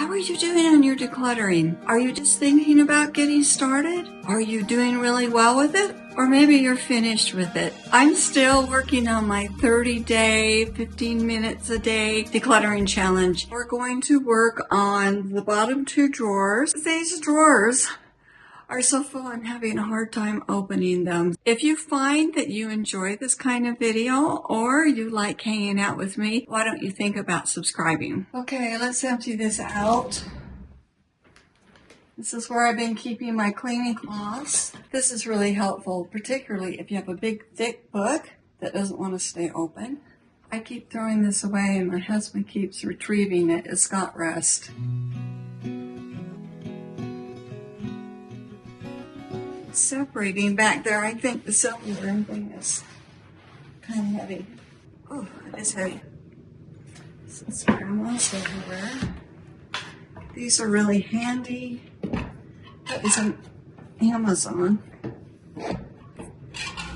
How are you doing on your decluttering? Are you just thinking about getting started? Are you doing really well with it? Or maybe you're finished with it. I'm still working on my 30-day, 15 minutes a day decluttering challenge. We're going to work on the bottom 2 drawers. These drawers are so full, I'm having a hard time opening them. If you find that you enjoy this kind of video or you like hanging out with me, why don't you think about subscribing? Okay, let's empty this out. This is where I've been keeping my cleaning cloths. This is really helpful, particularly if you have a big, thick book that doesn't want to stay open. I keep throwing this away and my husband keeps retrieving it. It's got rust. Separating back there. I think the silverware thing is kind of heavy. Oh, it is heavy. This is grandma's silverware. These are really handy. That is on Amazon.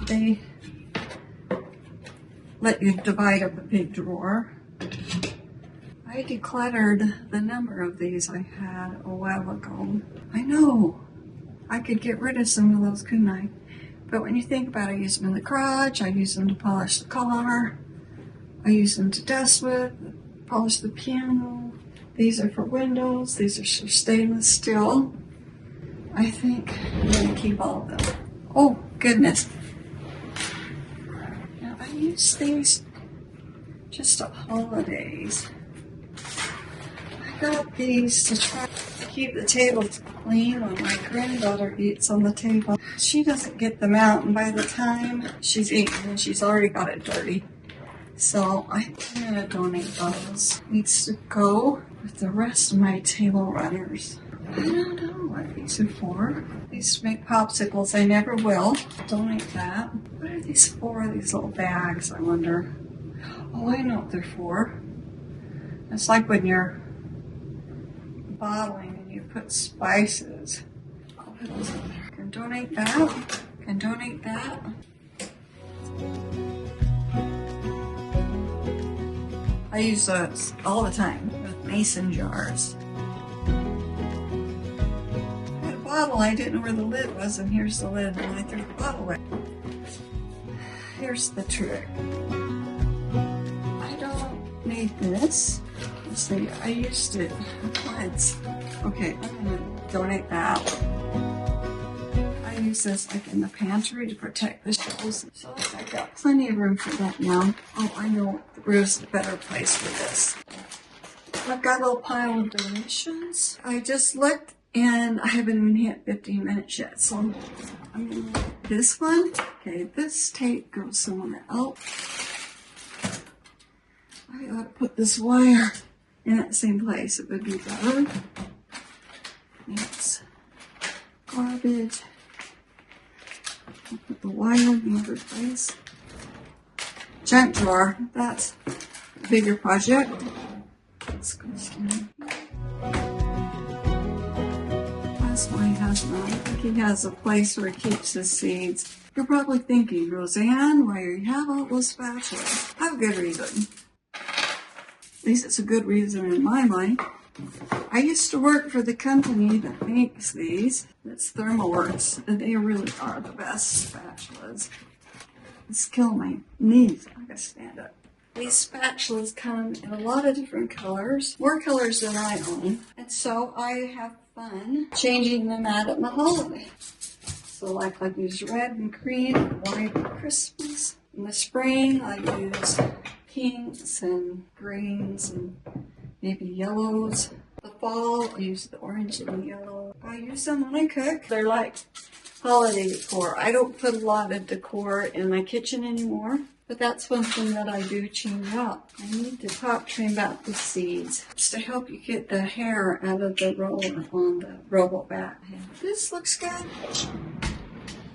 They let you divide up a big drawer. I decluttered the number of these I had a while ago. I know. I could get rid of some of those, couldn't I? But when you think about it, I use them in the garage, I use them to polish the car, I use them to dust with, polish the piano. These are for windows, these are for stainless steel. I think I'm going to keep all of them. Oh, goodness. Now, I use these just at holidays. I got these to try to keep the table clean when my granddaughter eats on the table. She doesn't get them out, and by the time she's eaten, she's already got it dirty. So I'm going to donate those. Needs to go with the rest of my table runners. I don't know what these are for. These make popsicles. I never will. Donate that. What are these for? These little bags, I wonder. Oh, I know what they're for. It's like when you're bottling and you put spices. I'll put those in there. Can donate that. Can donate that. I use those all the time with mason jars. I had a bottle, I didn't know where the lid was, and here's the lid, and I threw the bottle away. Here's the trick. I don't need this. Let's see, I used it once. Okay, I'm going to donate that. I use this like in the pantry to protect the shelves. So I've got plenty of room for that now. Oh, I know the room's a better place for this. I've got a little pile of donations. I just looked and I haven't even hit 15 minutes yet. So I'm going to look at this one. Okay, this tape goes somewhere else. I ought to put this wire in that same place. It would be better. It's garbage. I'll put the wire in the other place. Junk drawer. That's a bigger project. Let's go stand. That's my husband. I think he has a place where he keeps his seeds. You're probably thinking, Roseanne, why do you have all those spatulas? I have a good reason. At least it's a good reason in my mind. I used to work for the company that makes these. It's ThermalWorks, and they really are the best spatulas. It's killing my knees. I gotta stand up. These spatulas come in a lot of different colors, more colors than I own, and so I have fun changing them out at my holiday. So like I use red and green and white at Christmas. In the spring I use pinks and greens and maybe yellows. The fall, I use the orange and the yellow. I use them when I cook. They're like holiday decor. I don't put a lot of decor in my kitchen anymore, but that's one thing that I do change up. I need to top trim out the seeds just to help you get the hair out of the roller on the robo back. This looks good.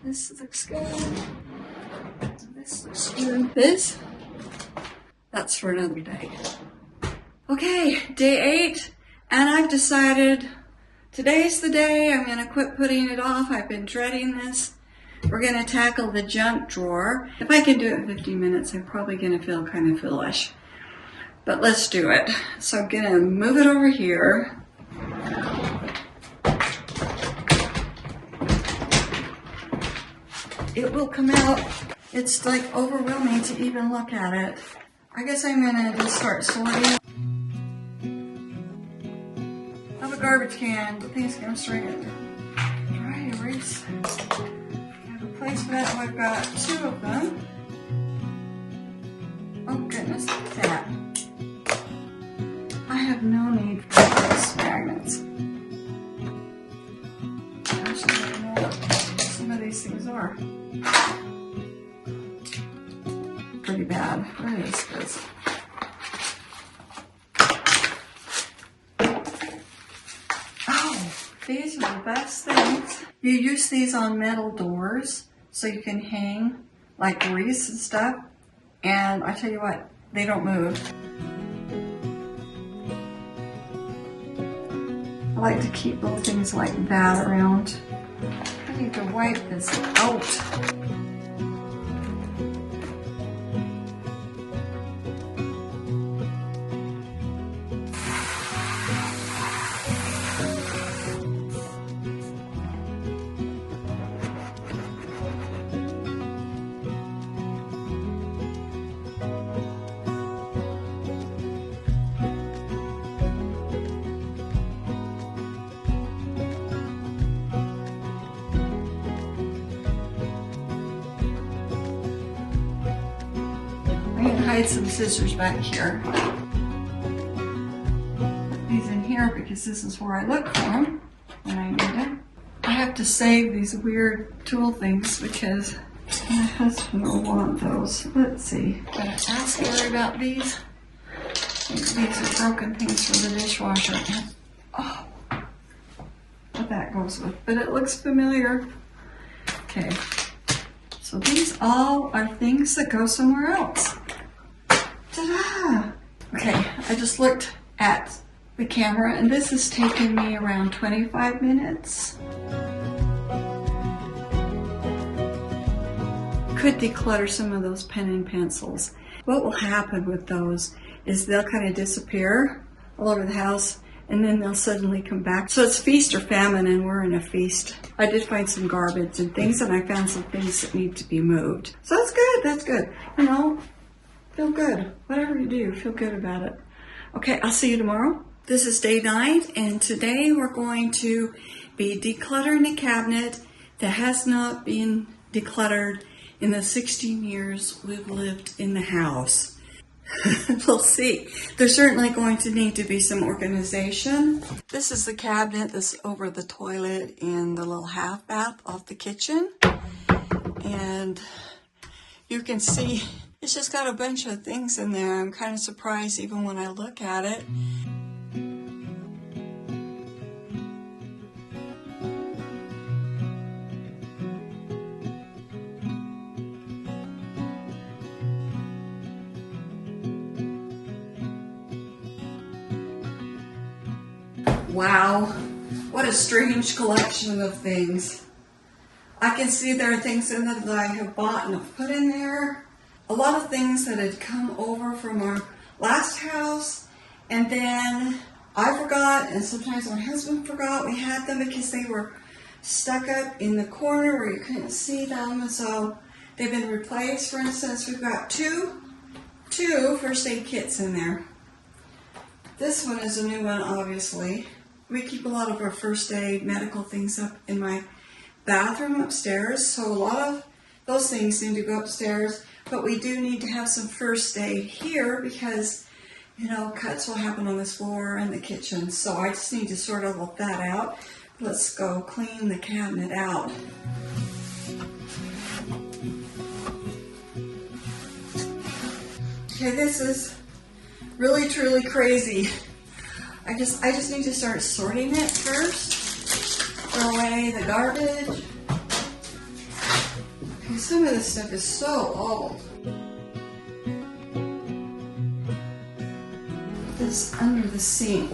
This looks good. This looks good. This, that's for another day. Okay, day 8, and I've decided today's the day. I'm going to quit putting it off. I've been dreading this. We're going to tackle the junk drawer. If I can do it in 15 minutes, I'm probably going to feel kind of foolish. But let's do it. So I'm going to move it over here. it will come out. It's like overwhelming to even look at it. I guess I'm gonna just start sorting. I have a garbage can, but things come straight in. Dry erase. I have a place for that. I've got 2 of them. Oh goodness, look at that. I have no need for those magnets. Gosh, I don't know what some of these things are. Pretty bad. What is this? Oh, these are the best things. You use these on metal doors so you can hang like wreaths and stuff. And I tell you what, they don't move. I like to keep little things like that around. I need to wipe this out. Hide some scissors back here. Put these in here because this is where I look for them when I need them. I have to save these weird tool things because my husband will want those. Let's see. Gotta ask Gary about these. I think these are broken things for the dishwasher. Oh, what that goes with. But it looks familiar. Okay. So these all are things that go somewhere else. Ta-da! Okay, I just looked at the camera and this has taken me around 25 minutes. Could declutter some of those pen and pencils. What will happen with those is they'll kind of disappear all over the house and then they'll suddenly come back. So it's feast or famine and we're in a feast. I did find some garbage and things and I found some things that need to be moved. So that's good, that's good. You know, feel good. Whatever you do, feel good about it. Okay, I'll see you tomorrow. This is day 9, and today we're going to be decluttering a cabinet that has not been decluttered in the 16 years we've lived in the house. We'll see. There's certainly going to need to be some organization. This is the cabinet that's over the toilet in the little half bath off the kitchen. And you can see it's just got a bunch of things in there. I'm kind of surprised even when I look at it. Wow, what a strange collection of things. I can see there are things in there that I have bought and have put in there. A lot of things that had come over from our last house, and then I forgot, and sometimes my husband forgot we had them because they were stuck up in the corner where you couldn't see them, and so they've been replaced. For instance, we've got two first aid kits in there. This one is a new one, obviously. We keep a lot of our first aid medical things up in my bathroom upstairs, so a lot of those things need to go upstairs. But we do need to have some first aid here because, you know, cuts will happen on this floor and the kitchen. So I just need to sort of let that out. Let's go clean the cabinet out. Okay, this is really, truly crazy. I just need to start sorting it first. Throw away the garbage. Some of this stuff is so old. This under the sink.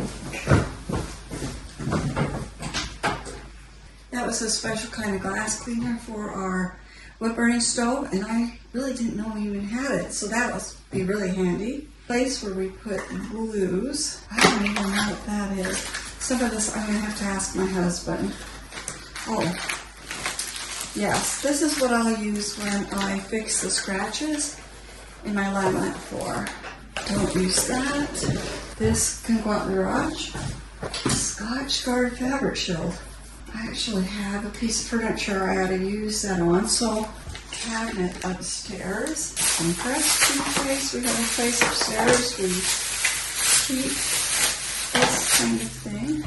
That was a special kind of glass cleaner for our wood burning stove, and I really didn't know we even had it, so that would be really handy. Place where we put glues. I don't even know what that is. Some of this I'm going to have to ask my husband. Oh. Yes, this is what I'll use when I fix the scratches in my laminate floor. Don't use that. This can go out in the garage. Scotch Guard fabric shield. I actually have a piece of furniture I ought to use that on. So, cabinet upstairs. Some fresh toothpaste. We have a place upstairs. We keep this kind of thing.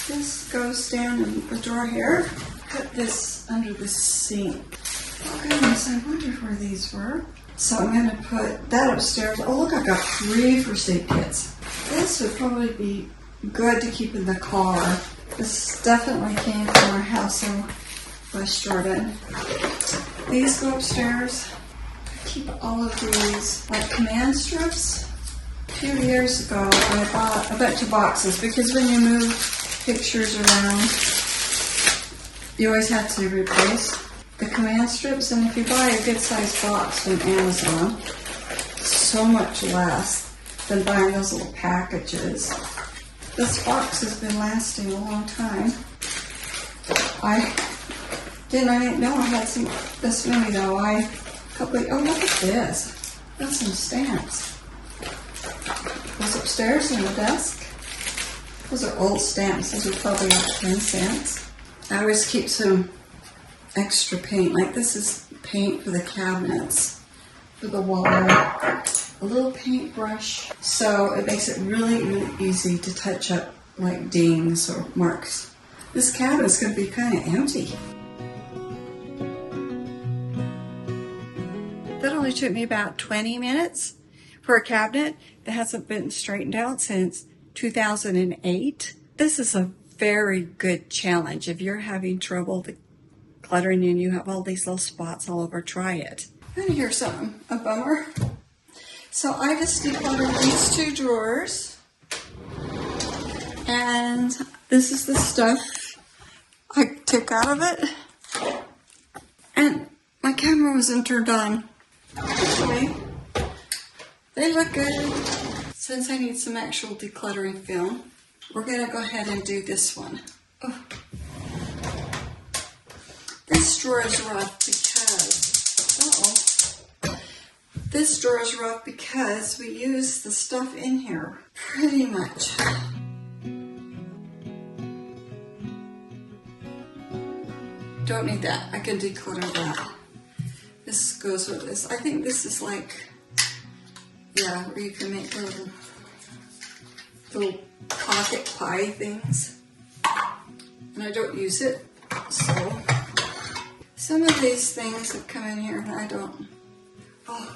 This goes down in the drawer here. Put this under the sink. Oh goodness, I wondered where these were. So I'm going to put that upstairs. Oh look, I've got 3 first aid kits. This would probably be good to keep in the car. This definitely came from our house in West Jordan. These go upstairs. I keep all of these like command strips. A few years ago I bought a bunch of boxes because when you move pictures around, you always have to replace the command strips, and if you buy a good sized box from Amazon, so much less than buying those little packages. This box has been lasting a long time. I didn't know I had some this many though. Oh look at this. That's some stamps. Those upstairs in the desk. Those are old stamps. Those are probably like 10 cents. I always keep some extra paint. Like this is paint for the cabinets, for the wall. A little paintbrush. So it makes it really, really easy to touch up like dings or marks. This cabinet's going to be kind of empty. That only took me about 20 minutes for a cabinet that hasn't been straightened out since 2008. This is a very good challenge. If you're having trouble decluttering and you have all these little spots all over, try it. And here's something, a bummer. So I just decluttered these 2 drawers. And this is the stuff I took out of it. And my camera wasn't turned on. Anyway, they look good. Since I need some actual decluttering film, we're going to go ahead and do this one. Oh. This drawer is rough because, we use the stuff in here pretty much. Don't need that. I can declutter that. This goes with this. I think this is like, yeah, where you can make little pocket pie things. And I don't use it, so some of these things that come in here and I don't. Oh,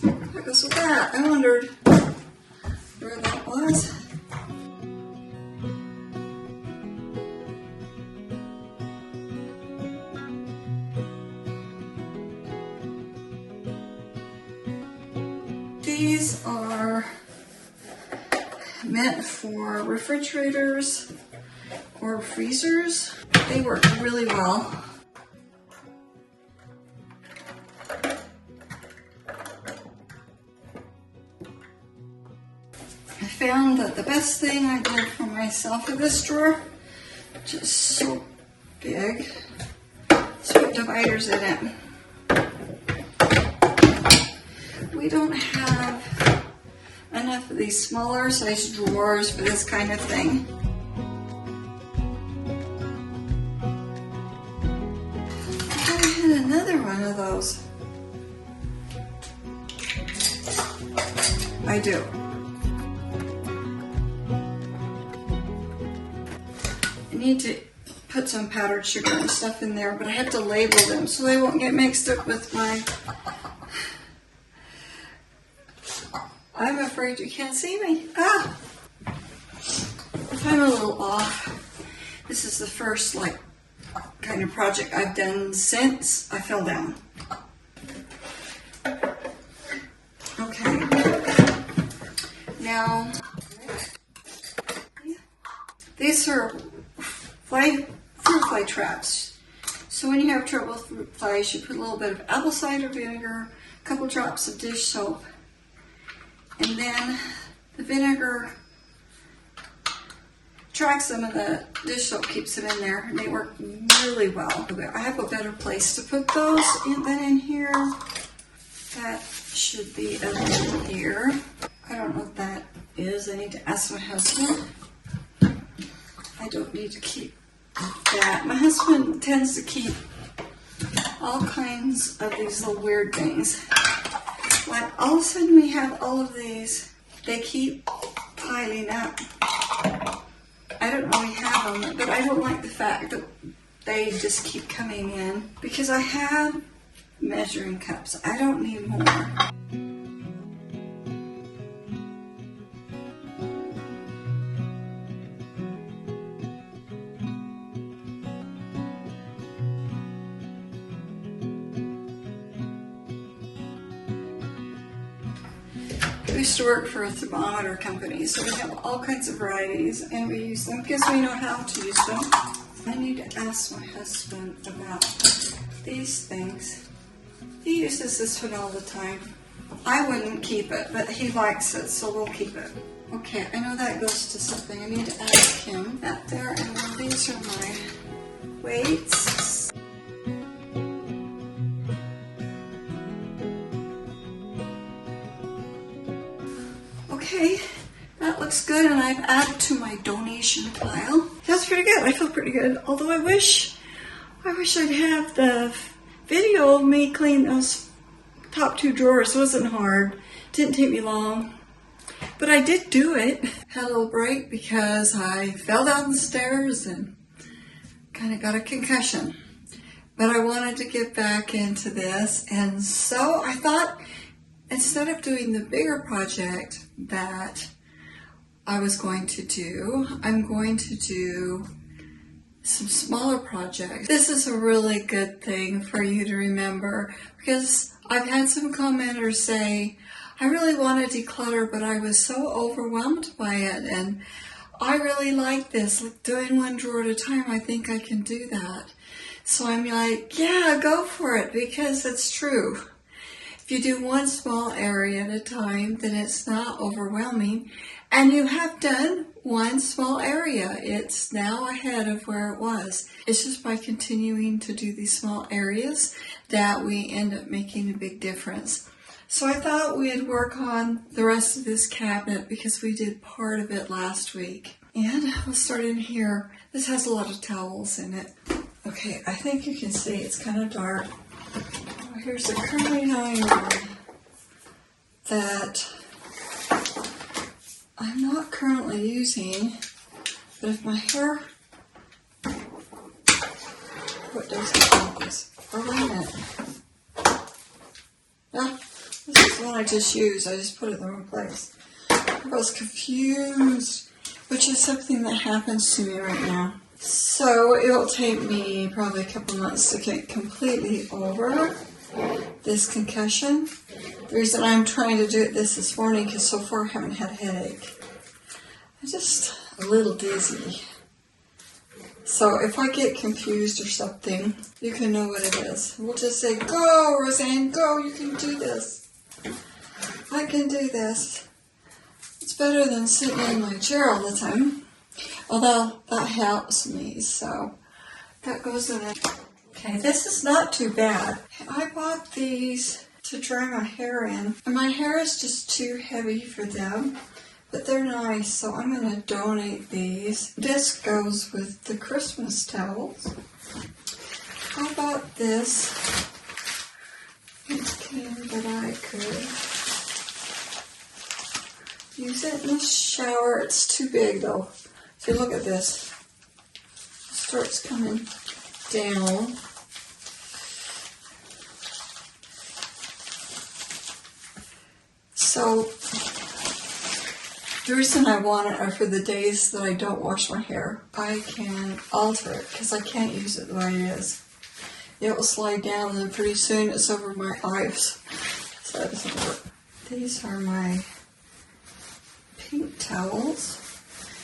that goes with that. I wondered where that was. These are meant for refrigerators or freezers. They work really well. I found that the best thing I did for myself with this drawer, which is so big, is put dividers in it. We don't have enough of these smaller size drawers for this kind of thing. I thought I had another one of those. I do. I need to put some powdered sugar and stuff in there, but I have to label them so they won't get mixed up with my... I'm afraid you can't see me. Ah! If I'm a little off, this is the first kind of project I've done since I fell down. Okay. Now, these are fruit fly traps. So when you have trouble with fruit flies, you put a little bit of apple cider vinegar, a couple drops of dish soap, and then the vinegar tracks them and the dish soap keeps them in there, and they work really well. I have a better place to put those than in here. That should be over here. I don't know what that is. I need to ask my husband. I don't need to keep that. My husband tends to keep all kinds of these little weird things. Like all of a sudden we have all of these. They keep piling up. I don't really have them, but I don't like the fact that they just keep coming in because I have measuring cups. I don't need more. I used to work for a thermometer company, so we have all kinds of varieties, and we use them because we know how to use them. I need to ask my husband about these things. He uses this one all the time. I wouldn't keep it, but he likes it, so we'll keep it. Okay, I know that goes to something. I need to ask him that there, and then these are my weights. Okay, that looks good, and I've added to my donation pile. That's pretty good. I feel pretty good. Although I wish I'd have the video of me clean those top two drawers. It wasn't hard. Didn't take me long. But I did do it. Had a little break because I fell down the stairs and kind of got a concussion. But I wanted to get back into this, and so I thought, instead of doing the bigger project that I was going to do, I'm going to do some smaller projects. This is a really good thing for you to remember because I've had some commenters say, I really want to declutter, but I was so overwhelmed by it, and I really like this, like doing one drawer at a time. I think I can do that. So I'm like, yeah, go for it, because it's true. If you do one small area at a time, then it's not overwhelming. And you have done one small area. It's now ahead of where it was. It's just by continuing to do these small areas that we end up making a big difference. So I thought we'd work on the rest of this cabinet because we did part of it last week. And we'll start in here. This has a lot of towels in it. Okay, I think you can see it's kind of dark. Here's a curling iron that I'm not currently using, but if my hair, what does it call this? Oh, wait a minute. Ah, this is the one I just used. I just put it in the wrong place. I was confused, which is something that happens to me right now. So it'll take me probably a couple months to get completely over this concussion. The reason I'm trying to do it this morning because so far I haven't had a headache. I'm just a little dizzy. So if I get confused or something, you can know what it is. We'll just say, go, Roseanne, go, you can do this. I can do this. It's better than sitting in my chair all the time. Although that helps me, so that goes in it. Okay, this is not too bad. I bought these to dry my hair in, and my hair is just too heavy for them, but they're nice, so I'm going to donate these. This goes with the Christmas towels. I bought this thinking that I could use it in the shower. It's too big though. If you look at this, it starts coming down. So the reason I want it are for the days that I don't wash my hair. I can alter it because I can't use it the way it is. It will slide down and then pretty soon it's over my eyes. So that doesn't work. These are my pink towels,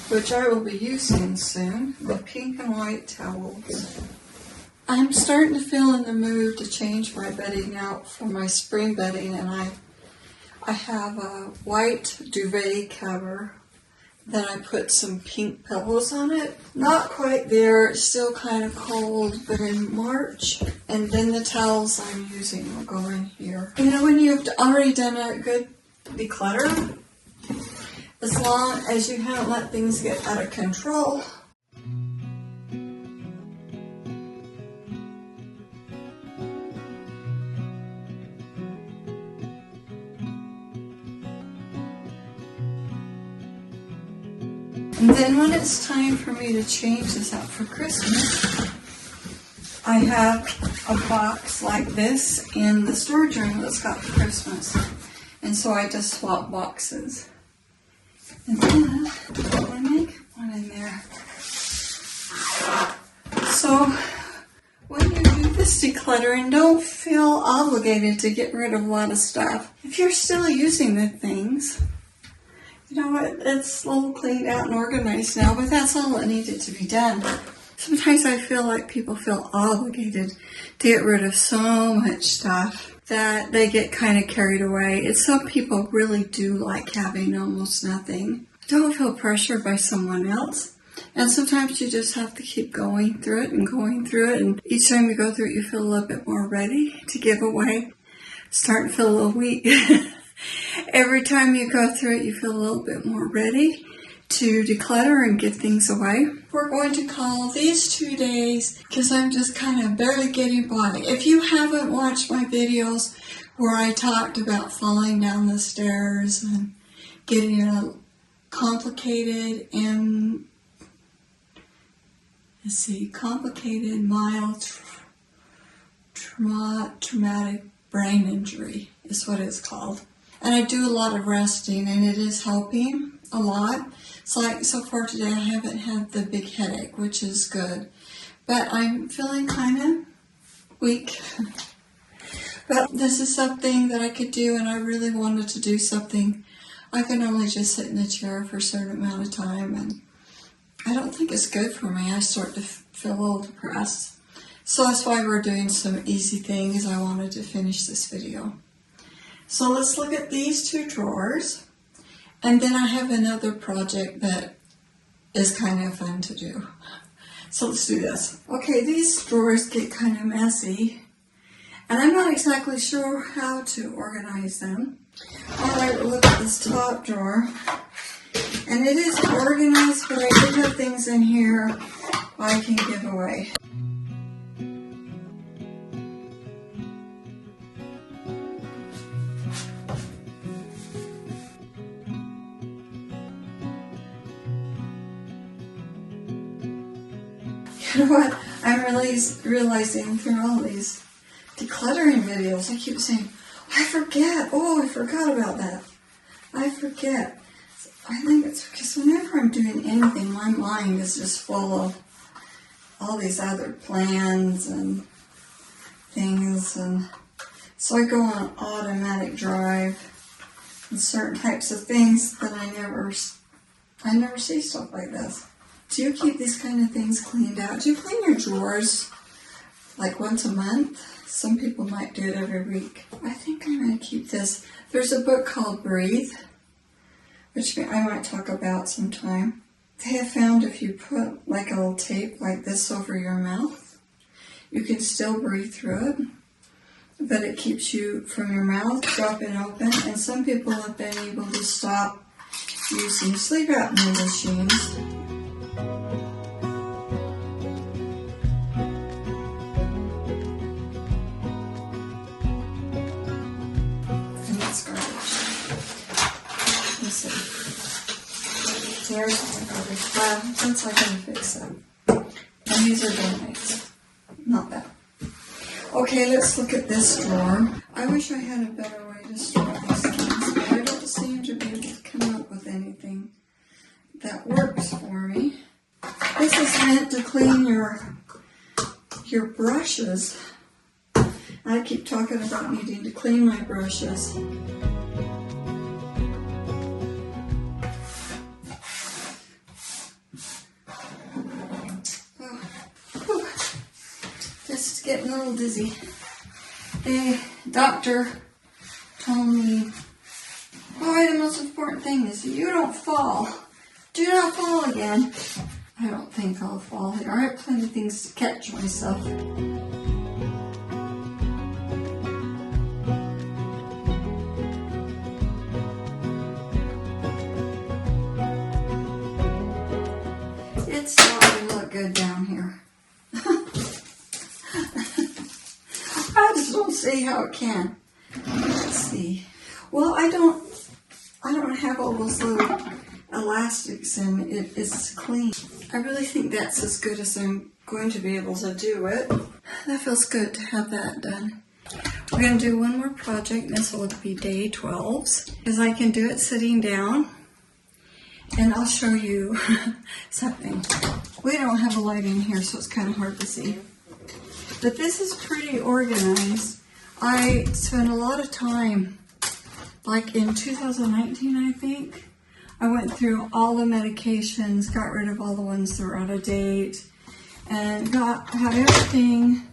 which I will be using soon. The pink and white towels. I'm starting to feel in the mood to change my bedding out for my spring bedding, and I have a white duvet cover Then I put some pink pillows on it. Not quite there, it's still kind of cold, but in March. And then the towels I'm using will go in here. You know, when you've already done a good declutter, as long as you haven't let things get out of control, and then when it's time for me to change this out for Christmas, I have a box like this in the storage room that's got for Christmas. And so I just swap boxes. And then I make one in there. So when you do this decluttering, don't feel obligated to get rid of a lot of stuff. If you're still using the things, you know what, it's all cleaned out and organized now, but that's all that needed to be done. Sometimes I feel like people feel obligated to get rid of so much stuff that they get kind of carried away. And some people really do like having almost nothing. Don't feel pressured by someone else. And sometimes you just have to keep going through it and going through it. And each time you go through it, you feel a little bit more ready to give away. Starting to feel a little weak. Every time you go through it, you feel a little bit more ready to declutter and give things away. We're going to call these 2 days because I'm just kind of barely getting by. If you haven't watched my videos where I talked about falling down the stairs and getting a complicated and mild traumatic brain injury is what it's called. And I do a lot of resting and it is helping a lot. So like so far today I haven't had the big headache, which is good. But I'm feeling kind of weak. But this is something that I could do and I really wanted to do something. I can only just sit in the chair for a certain amount of time and I don't think it's good for me. I start to feel a little depressed. So that's why we're doing some easy things. I wanted to finish this video. So let's look at these 2 drawers. And then I have another project that is kind of fun to do. So let's do this. Okay, these drawers get kind of messy. And I'm not exactly sure how to organize them. Alright, we'll look at this top drawer. And it is organized, but I do have things in here I can give away. You know what? I'm really realizing through all these decluttering videos, I keep saying, I forget. Oh, I forgot about that. I forget. I think it's because whenever I'm doing anything, my mind is just full of all these other plans and things. And so I go on automatic drive and certain types of things that I never see stuff like this. Do you keep these kind of things cleaned out? Do you clean your drawers like once a month? Some people might do it every week. I think I'm going to keep this. There's a book called Breathe, which I might talk about sometime. They have found if you put like a little tape like this over your mouth, you can still breathe through it, but it keeps you from your mouth dropping open. And some people have been able to stop using sleep apnea machines. There's my garbage pile. That's how I can fix them. And these are donates. Not that. Okay, let's look at this drawer. I wish I had a better way to store these things, but I don't seem to be able to come up with anything that works for me. This is meant to clean your brushes. I keep talking about needing to clean my brushes. Just getting a little dizzy. The doctor told me, boy, the most important thing is that you don't fall Do not fall again. I don't think I'll fall here. I have plenty of things to catch myself. It's not going to look good down here. I just don't see how it can. Let's see. Well, I don't have all those little elastics and it's clean. I really think that's as good as I'm going to be able to do it. That feels good to have that done. We're going to do one more project. This will be day 12's because I can do it sitting down. And I'll show you something. We don't have a light in here, so it's kind of hard to see. But this is pretty organized. I spent a lot of time, like in 2019, I think. I went through all the medications, got rid of all the ones that were out of date, and had everything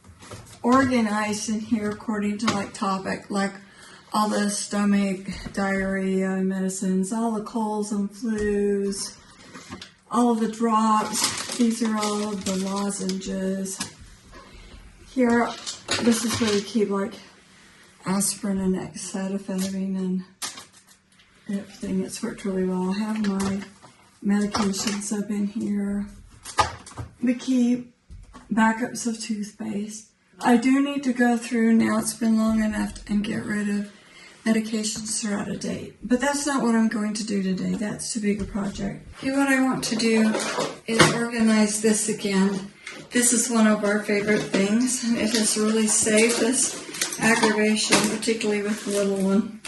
organized in here according to like topic, like all the stomach, diarrhea medicines, all the colds and flus, all of the drops. These are all of the lozenges. Here, this is where you keep like aspirin and acetaminophen and everything. It's worked really well. I have my medications up in here. We keep backups of toothpaste. I do need to go through now. It's been long enough and get rid of medications that are out of date. But that's not what I'm going to do today. That's too big a project. Here, what I want to do is organize this again. This is one of our favorite things. It has really saved us aggravation, particularly with the little one.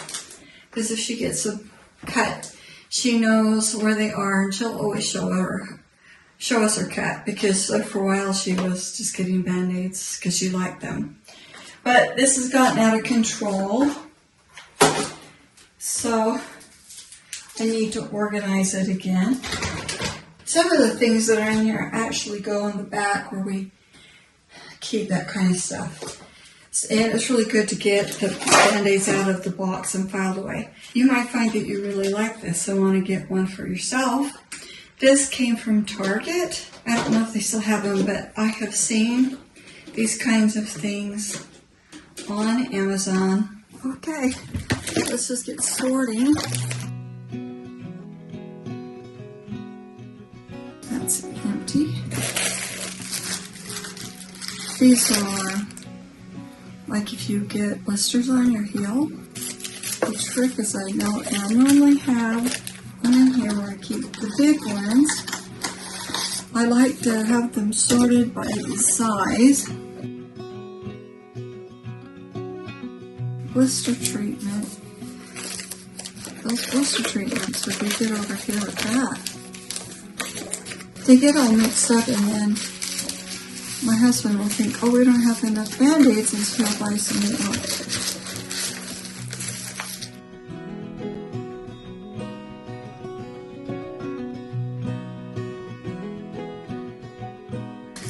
Because if she gets a cut, she knows where they are, and she'll always show us her cut. Because for a while she was just getting Band-Aids because she liked them. But this has gotten out of control. So I need to organize it again. Some of the things that are in here actually go on the back where we keep that kind of stuff. And it's really good to get the Band-Aids out of the box and filed away. You might find that you really like this and want to get one for yourself. This came from Target. I don't know if they still have them, but I have seen these kinds of things on Amazon. Okay, let's just get sorting. That's empty. These are like if you get blisters on your heel. The trick is I normally have one in here where I keep the big ones. I like to have them sorted by size. Blister treatment. Those blister treatments would be good over here with that. They get all mixed up and then my husband will think, oh, we don't have enough Band-Aids, and so he'll buy some more.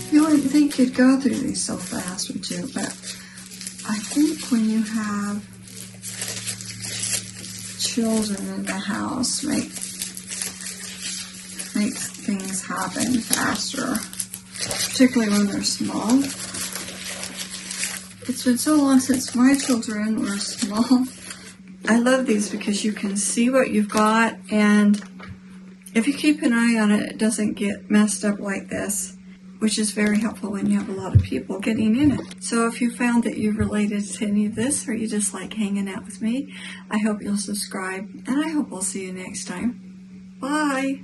You wouldn't think you'd go through these so fast, would you? But I think when you have children in the house, makes things happen faster, particularly when they're small. It's been so long since my children were small. I love these because you can see what you've got, and if you keep an eye on it, it doesn't get messed up like this, which is very helpful when you have a lot of people getting in it. So if you found that you related to any of this, or you just like hanging out with me, I hope you'll subscribe, and I hope I'll see you next time. Bye!